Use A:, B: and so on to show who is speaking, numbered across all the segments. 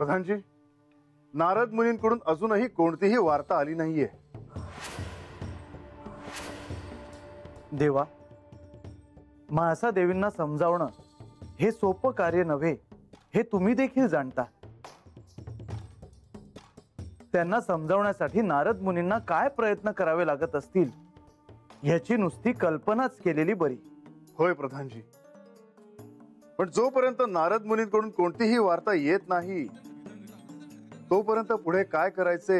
A: प्रधानजी, नारद मुनींकडून अजूनही कोणतीही वार्ता आली नाहीये.
B: देवा, म्हाळसा देवींना समजावणं हे सोपं कार्य नव्हे, हे तुम्ही देखील जाणता. त्यांना समजावण्यासाठी नारद मुनींना काय प्रयत्न करावे लागत असतील याची नुसती कल्पनाच केलेली बरी.
A: होय प्रधानजी, पण जोपर्यंत नारद मुनींकडून कोणतीही वार्ता येत नाही तोपर्यंत पुढे काय करायचे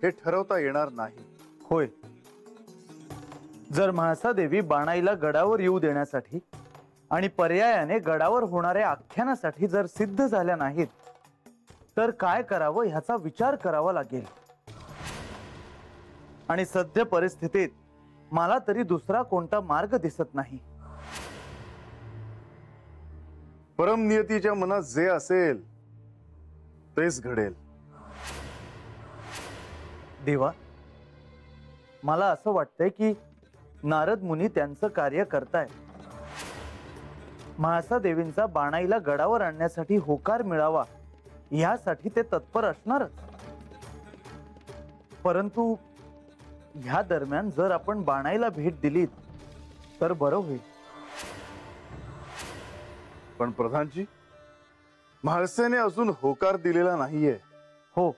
A: हे ठरवता येणार नाही.
B: होय, जर म्हाळसा देवी बाणाईला गडावर येऊ देण्यासाठी आणि पर्यायाने गडावर होणाऱ्या आख्यानासाठी जर सिद्ध झाल्या नाहीत तर काय करावं ह्याचा विचार करावा लागेल. आणि सध्या परिस्थितीत मला तरी दुसरा कोणता मार्ग दिसत नाही.
A: परमनियतीच्या मनात जे असेल तेच घडेल.
B: देवा, मला असं वाटतंय की नारद मुनी त्यांचं कार्य करतायत. म्हाळसा देवींचा बाणाईला गडावर आणण्यासाठी होकार मिळावा यासाठी ते तत्पर असणारच. परंतु ह्या दरम्यान जर आपण बाणाईला भेट दिलीत तर बरं होईल.
A: पण प्रधानजी, म्हाळसेने अजून होकार दिलेला नाहीये.
B: हो,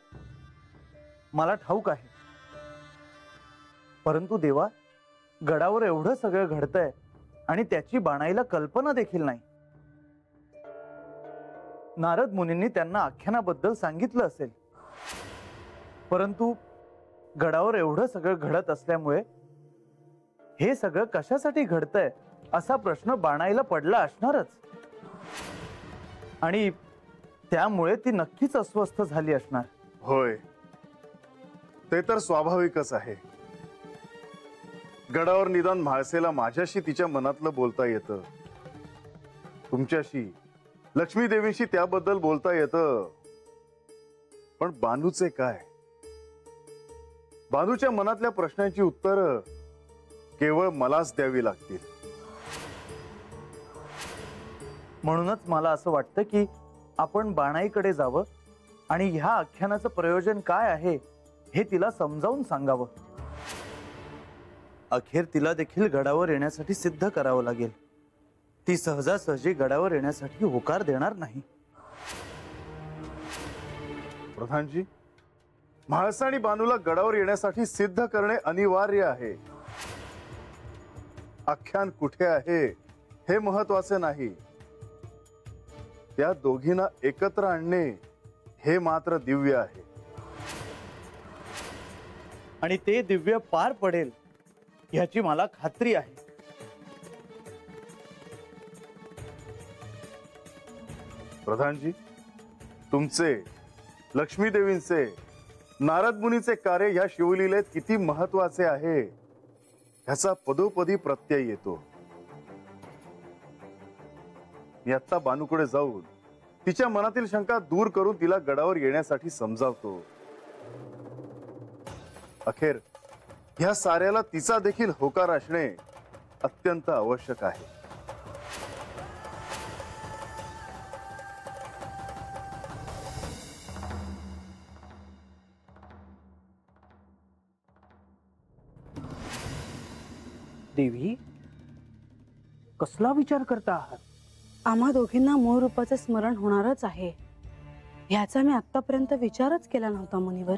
B: मला ठाऊक आहे. परंतु देवा, गडावर एवढं सगळं घडतंय आणि त्याची बाणाईला कल्पना देखील नाही. नारद मुनींनी त्यांना आख्यानाबद्दल सांगितलं असेल, परंतु गडावर एवढं सगळं घडत असल्यामुळे हे सगळं कशासाठी घडतंय असा प्रश्न बाणाईला पडला असणारच. आणि त्यामुळे ती नक्कीच अस्वस्थ झाली असणार.
A: होय, ते तर स्वाभाविकच आहे. गडावर निदान म्हाळसेला माझ्याशी तिच्या मनातलं बोलता येतं, तुमच्याशी लक्ष्मी देवींशी त्याबद्दल बोलता येतं. पण बानूचे काय? बानूच्या मनातल्या प्रश्नांची उत्तरं केवळ मलाच द्यावी लागतील.
B: म्हणूनच मला असं वाटतं की आपण बाणाईकडे जावं आणि ह्या आख्यानाचं प्रयोजन काय आहे हे तिला समजावून सांगावं. अखेर तिला देखील गडावर येण्यासाठी सिद्ध करावं लागेल. ती सहजासहजी गडावर येण्यासाठी होकार देणार नाही.
A: प्रधानजी, म्हाळसा आणि बानूला गडावर येण्यासाठी सिद्ध करणे अनिवार्य आहे. आख्यान कुठे आहे हे महत्वाचे नाही, त्या दोघींना एकत्र आणणे हे मात्र दिव्य आहे.
B: आणि ते दिव्य पार पडेल ह्याची मला खात्री आहे.
A: प्रधानजी, तुमचे, लक्ष्मी देवींचे, नारद मुनीचे कार्य ह्या शिवलीलेत किती महत्वाचे आहे ह्याचा पदोपदी प्रत्यय येतो. मी आत्ता बानूकडे जाऊन तिच्या मनातील शंका दूर करून तिला गडावर येण्यासाठी समजावतो. अखेर ह्या साऱ्याला तिचा देखील होकार असणे अत्यंत आवश्यक आहे.
C: देवी, कसला विचार करता आहात?
D: आम्हा दोघींना मूळ रूपाचे स्मरण होणारच आहे ह्याचा मी आतापर्यंत विचारच केला नव्हता मुनिवर.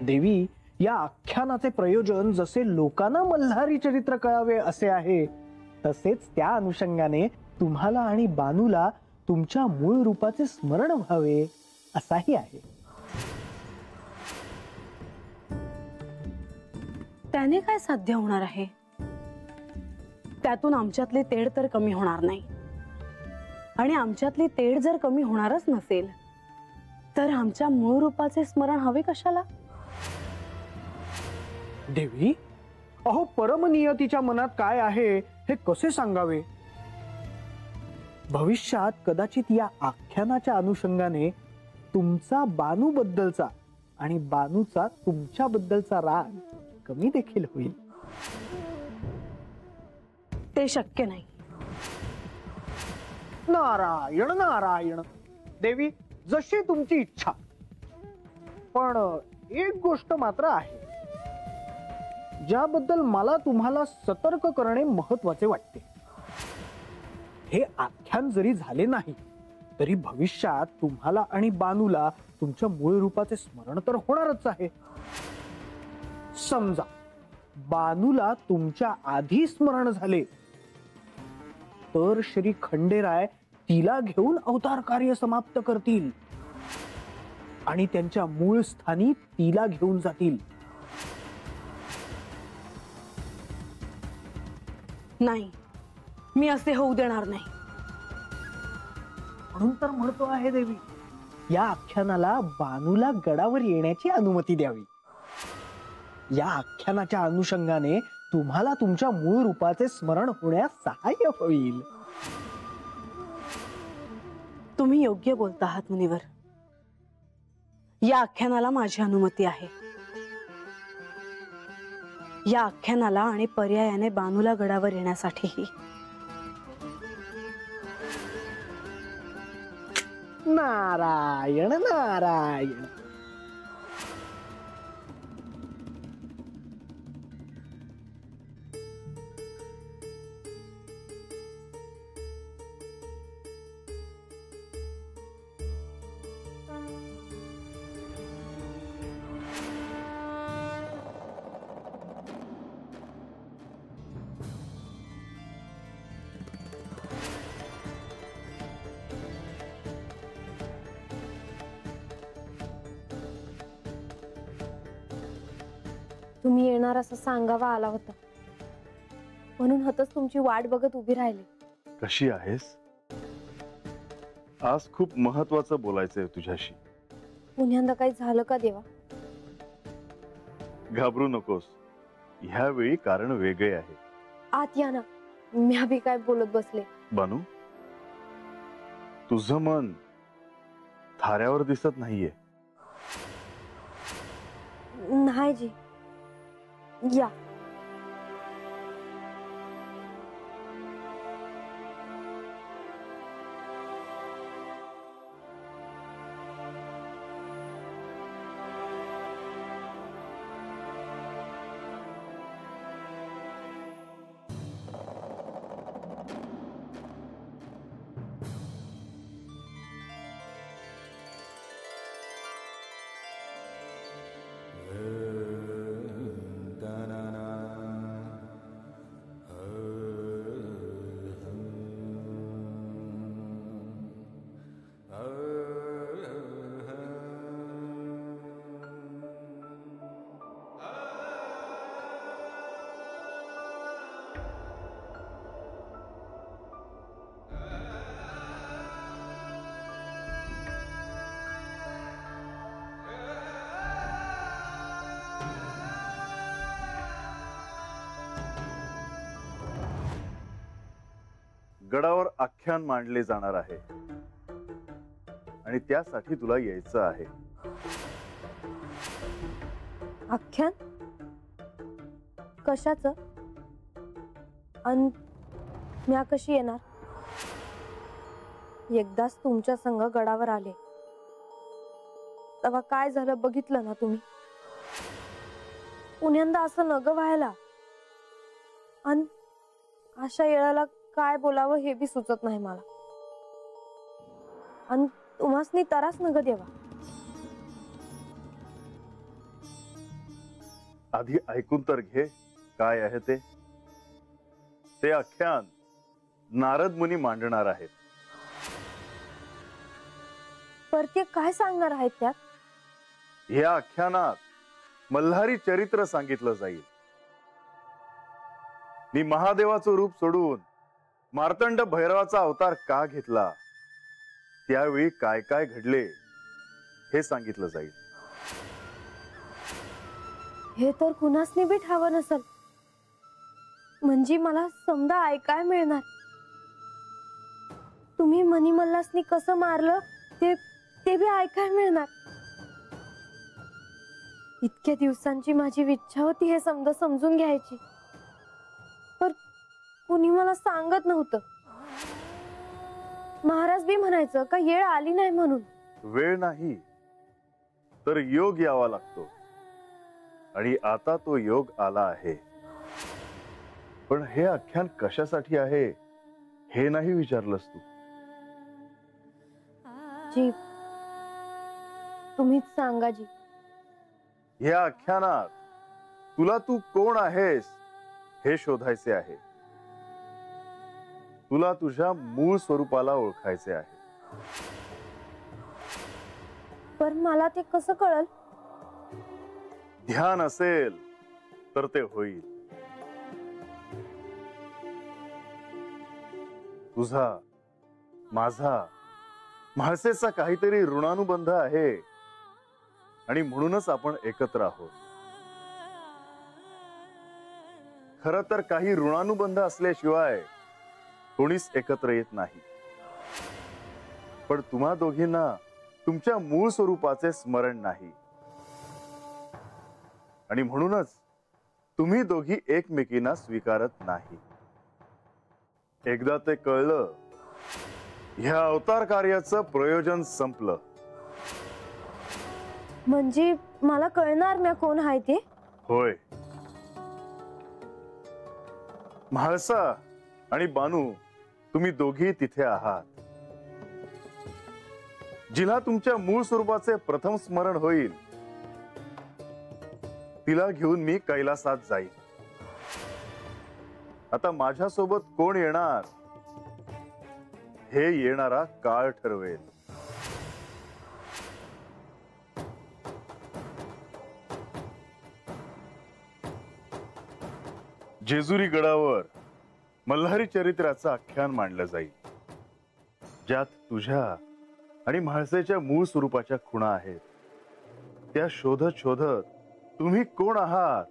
C: देवी, या आख्यानाचे प्रयोजन जसे लोकांना मल्हारी चरित्र कळावे असे आहे, तसेच त्या अनुषंगाने तुम्हाला आणि बानूला तुमच्या मूळ रूपाचे स्मरण व्हावे असाही आहे.
D: त्याने काय साध्य होणार आहे? त्यातून आमच्यातली तेढ तर कमी होणार नाही. आणि आमच्यातली तेढ जर कमी होणारच नसेल तर आमच्या मूळ रूपाचे स्मरण हवे कशाला?
C: देवी, अहो, परमनियतीच्या मनात काय आहे हे कसे सांगावे? भविष्यात कदाचित या आख्यानाच्या अनुषंगाने तुमचा बानूबद्दलचा आणि बानूचा तुमच्याबद्दलचा राग कमी देखील होईल.
D: ते शक्य नाही.
C: नारायण नारायण. देवी, जशी तुमची इच्छा. पण एक गोष्ट मात्र आहे ज्याबद्दल मला तुम्हाला सतर्क करणे महत्वाचे वाटते. हे आख्यान जरी झाले नाही तरी भविष्यात तुम्हाला आणि बानूला तुमच्या मूळ रूपाचे स्मरण तर होणारच आहे. समजा बानूला तुमच्या आधी स्मरण झाले तर श्री खंडेराय तिला घेऊन अवतार कार्य समाप्त करतील आणि त्यांच्या मूळ स्थानी तिला घेऊन जातील.
D: नाही, मी असे होऊ देणार नाही.
C: म्हणून तर म्हणतो आहे देवी, या आख्यानाला बानूला गडावर येण्याची अनुमती द्यावी. या आख्यानाच्या अनुषंगाने तुम्हाला तुमच्या मूळ रूपाचे स्मरण होण्यास सहाय्य होईल.
D: तुम्ही योग्य बोलता आहात मुनिवर. या आख्यानाला माझी अनुमती आहे. या आख्यानाला आणि पर्यायाने बानूला गडावर येण्यासाठीही.
C: नारायण नारायण.
E: तुम्ही येणार असं सांगावा आला होता, म्हणून हतच तुमची वाट बघत उभी राहिली.
A: कशी आहेस? आज खूप महत्वाचं बोलायचंय तुझ्याशी.
E: पुन्यांदा काही झालं का देवा?
A: घाबरू नकोस, ह्यावेळी कारण वेगळे आहे.
E: आत या ना, मी बी काय बोलत बसले.
A: बानू, तुझं मन थाऱ्यावर दिसत नाहीये.
E: नाही जी, या.
A: गडावर आख्यान मांडले जाणार आहे आणि त्यासाठी तुला यायचं आहे.
E: आख्यान कशाचं? अन म्या कशी येणार? एकदाच तुमच्या संग गडावर आले तेव्हा काय झालं बघितलं ना तुम्ही. पुण्यांदा असं नग व्हायला. अन अशा येळाला काय बोलावं हे बी सुचत नाही मला. अन तुम्हासनी तरास नग देवा.
A: आधी ऐकून तर घे काय आहे ते. ते आख्यान नारद मुनी मांडणार आहेत.
E: पर ते काय सांगणार आहेत त्यात?
A: या आख्यानात मल्हारी चरित्र सांगितलं जाईल. मी महादेवाचं रूप सोडून मार्तंड भैरवाचा अवतार का घेतला, त्यावेळी काय काय घडले हे सांगितलं जाईल.
E: हे तर कुणासनी बी ठावं नसल. म्हणजे मला समजा ऐकाय मिळणार. तुम्ही मनीमल्लासनी कसं मारलं ते बी ऐकाय मिळणार. इतक्या दिवसांची माझी इच्छा होती हे समजा समजून घ्यायची, पर कुणी मला सांगत नव्हतं. महाराज बी म्हणायचं का येळ आली नाही म्हणून.
A: वेळ नाही तर योग यावा लागतो आणि आता तो योग आला आहे. पण हे आख्यान कशासाठी आहे हे नाही विचारलंस तू.
E: जी तुम्हीच सांगा जी.
A: या आख्यानात तुला तू कोण आहेस हे शोधायचे आहे. तुला तुझ्या मूळ स्वरूपाला ओळखायचे आहे.
E: पण मला ते कसं कळल?
A: ध्यान असेल तर ते होईल. तुझा माझा म्हाळसेचा काहीतरी ऋणानुबंध आहे आणि म्हणूनच आपण एकत्र आहोत. खरं तर काही ऋणानुबंध असल्याशिवाय कोणीच एकत्र येत नाही. पण तुम्हा दोघींना तुमच्या मूळ स्वरूपाचे स्मरण नाही आणि म्हणूनच तुम्ही दोघी एकमेकींना स्वीकारत नाही. एकदा ते कळलं ह्या अवतार कार्याचं प्रयोजन संपलं.
E: म्हणजे मला कळणार म्या कोण आहे ते?
A: होय. म्हाळसा आणि बानू तुम्ही दोघी तिथे आहात. जिला तुमच्या मूळ स्वरूपाचे प्रथम स्मरण होईल तिला घेऊन मी कैलासात जाईल. आता माझ्यासोबत कोण येणार हे येणारा काळ ठरवेल. जेजुरी गडावर मल्हारी चरित्राचं आख्यान मांडलं जाईल, ज्यात तुझ्या आणि म्हाळसेच्या मूळ स्वरूपाच्या खुणा आहेत. त्या शोधत शोधत तुम्ही कोण आहात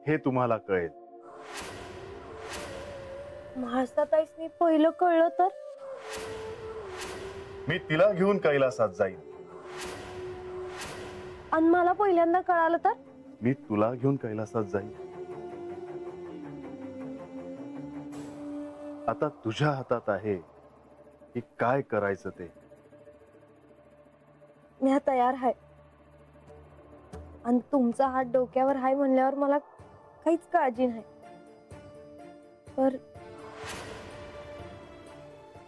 A: हे तुम्हाला कळेल.
E: महाराजांनी पहिलं कळलं तर?
A: मी तिला घेऊन कैलासात जाईन.
E: आणि मला पहिल्यांदा कळालं तर?
A: मी तुला घेऊन कैलासात जाईन. आता तुझ्या हातात आहे की काय करायचं ते.
E: मी तयार आहे आणि तुमचा हात डोक्यावर आहे म्हणल्यावर मला काहीच काळजी नाही. पर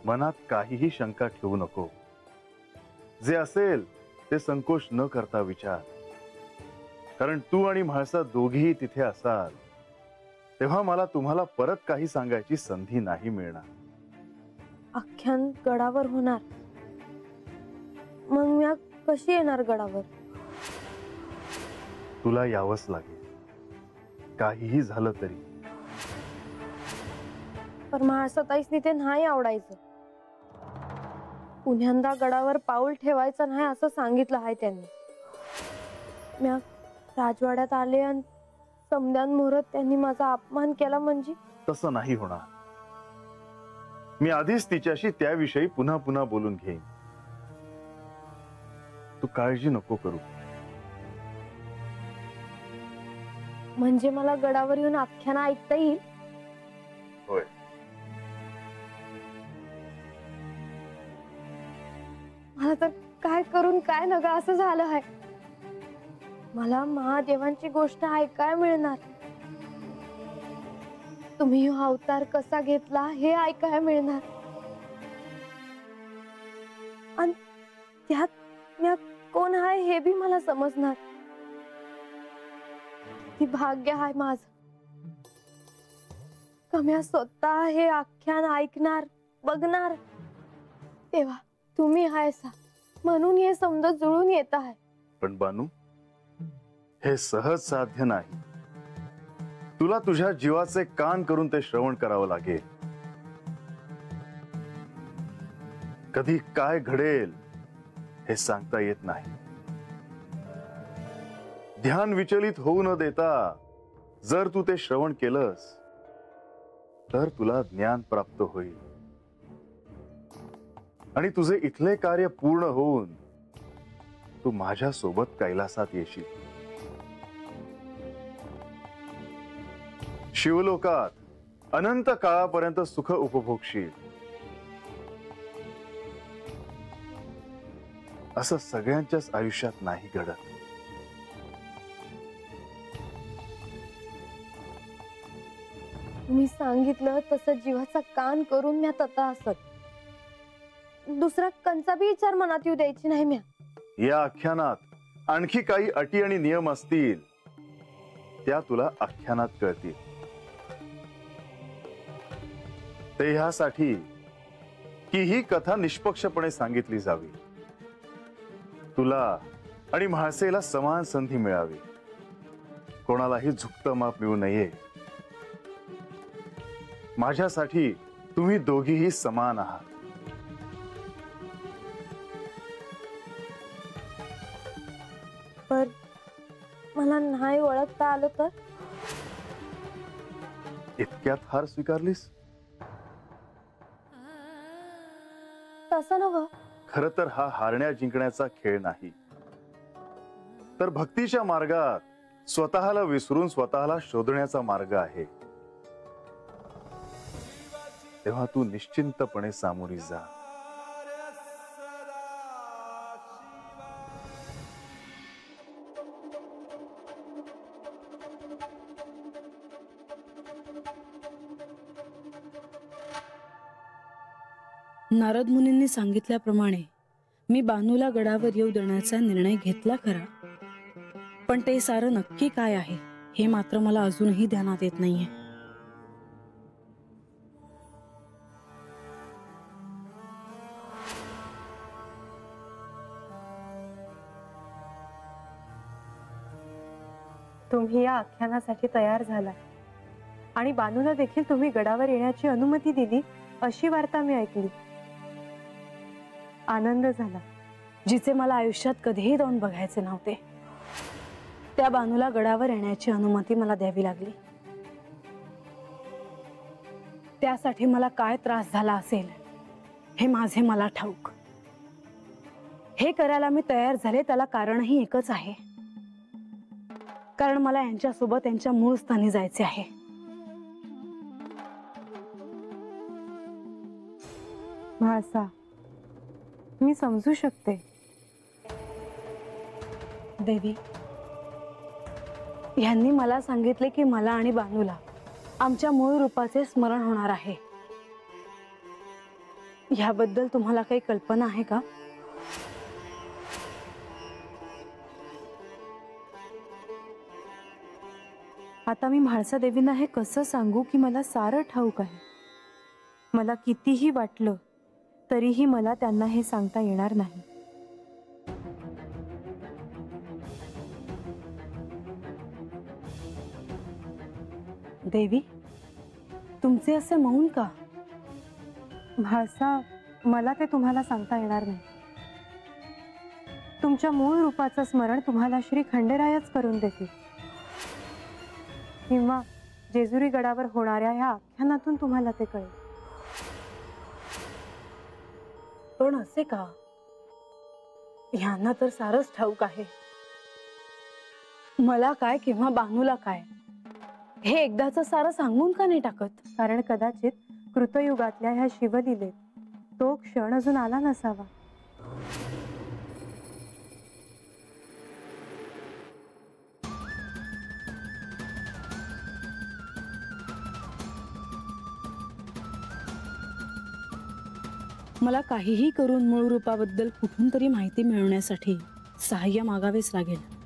A: मनात काहीही शंका ठेवू नको. जे असेल ते संकोच न करता विचार. कारण तू आणि म्हाळसा दोघीही तिथे असाल तेव्हा मला तुम्हाला परत काही सांगायची संधी नाही मिळणार.
E: आख्यान गडावर होणार, मग मी कशी येणार गडावर?
A: तुला यावंच लागेल, काहीही झालं तरी.
E: पर महाराजांनी ते नाही आवडायचं. पुन्यांदा गडावर पाऊल ठेवायचं नाही असं सांगितलं आहे त्यांनी. मी राजवाड्यात आले आणि समद्यांमोहरत त्यांनी माझा अपमान केला म्हणजे?
A: तसं नाही होणार. मी आधीच तिच्याशी त्याविषयी पुन्हा पुन्हा बोलून घेईन. तू काळजी नको करू.
E: म्हणजे मला गडावर येऊन आख्यान ऐकता येईल?
A: होय.
E: मला तर काय करून काय नका असं झालं आहे. मला महादेवांची गोष्ट ऐकायला मिळणार. तुम्ही हा अवतार कसा घेतला हे ऐकायला मिळणार. आणि त्यात मी कोण आहे हे बी मला समजणार. ती भाग्य आहे माझं. कम्या स्वतः हे आख्यान ऐकणार, बघणार. तेव्हा तुम्ही हायसा म्हणून हे समजत जुळून येत आहे.
A: पण बानू, हे सहज साध्य नाही. तुला तुझ्या जीवाचे कान करून ते श्रवण करावं लागेल. कधी काय घडेल हे सांगता येत नाही. ध्यान विचलित होऊ न देता जर तू ते श्रवण केलंस तर तुला ज्ञान प्राप्त होईल आणि तुझे इथले कार्य पूर्ण होऊन तू माझ्या सोबत कैलासात येशील. शिवलोकात अनंत काळापर्यंत सुख उपभोगशील. असं सगळ्यांच्याच आयुष्यात नाही घडत.
E: तुम्ही सांगितलं तसं जीवाचा कान करून म्या तता असत. दुसरा कंचा बी विचार मनात येऊ द्यायची नाही म्या.
A: या आख्यानात आणखी काही अटी आणि नियम असतील त्या तुला आख्यानात कळतील. ते ह्यासाठी की ही कथा निष्पक्षपणे सांगितली जावी, तुला आणि म्हाळसेला समान संधी मिळावी, कोणालाही झुकतं माप मिळू नये. माझ्यासाठी तुम्ही दोघीही समान आहात.
E: पर मला नाही ओळखता आलं तर?
A: इतक्यात हार स्वीकारलीस?
E: तसं नव्ह.
A: खर तर हा हारण्या जिंकण्याचा खेळ नाही, तर भक्तीच्या मार्गात स्वतःला विसरून स्वतःला शोधण्याचा मार्ग आहे. तेव्हा तू निश्चिंतपणे सामोरी जा.
D: नारद मुनींनी सांगितल्याप्रमाणे मी बानूला गडावर येऊ देण्याचा निर्णय घेतला खरा, पण ते सारं नक्की काय आहे हे मात्र मला अजूनही ध्यानात येत नाहीये.
E: तुम्ही या आख्यानासाठी तयार झाला आणि बानूला देखील तुम्ही गडावर येण्याची अनुमती दिली अशी वार्ता मी ऐकली. आनंद झाला.
D: जिचे मला आयुष्यात कधीही तोंड बघायचे नव्हते त्या बानूला गडावर येण्याची अनुमती मला द्यावी लागली. त्यासाठी मला काय त्रास झाला असेल हे माझे मला ठाऊक. हे करायला मी तयार झाले त्याला कारणही एकच आहे, कारण मला यांच्यासोबत त्यांच्या मूळ स्थानी जायचे आहे.
E: म्हाळसा, मी समजू शकते.
D: देवी, यांनी मला सांगितले की मला आणि बानूला आमच्या मूळ रूपाचे स्मरण होणार आहे. याबद्दल तुम्हाला काही कल्पना आहे का?
E: आता मी म्हाळसा देवींना हे कसं सांगू की मला सारं ठाऊक आहे. मला कितीही वाटलं तरीही मला त्यांना हे सांगता येणार नाही.
D: देवी, तुमचे असे मौन का?
E: म्हाळसा, मला ते तुम्हाला सांगता येणार नाही. तुमच्या मूळ रूपाचं स्मरण तुम्हाला श्री खंडेरायच करून देतील, किंवा जेजुरी गडावर होणाऱ्या ह्या आख्यानातून तुम्हाला ते कळेल.
D: पण असे का? ह्यांना तर सारंच ठाऊक आहे. मला काय किंवा बानूला काय हे एकदाच सारं सांगून का नाही टाकत?
E: कारण कदाचित कृतयुगातल्या ह्या शिवलीलेत तो क्षण अजून आला नसावा.
D: मला काहीही करून मूळ रूपाबद्दल कुठून तरी माहिती मिळवण्यासाठी सहाय्य मागावेच लागेल.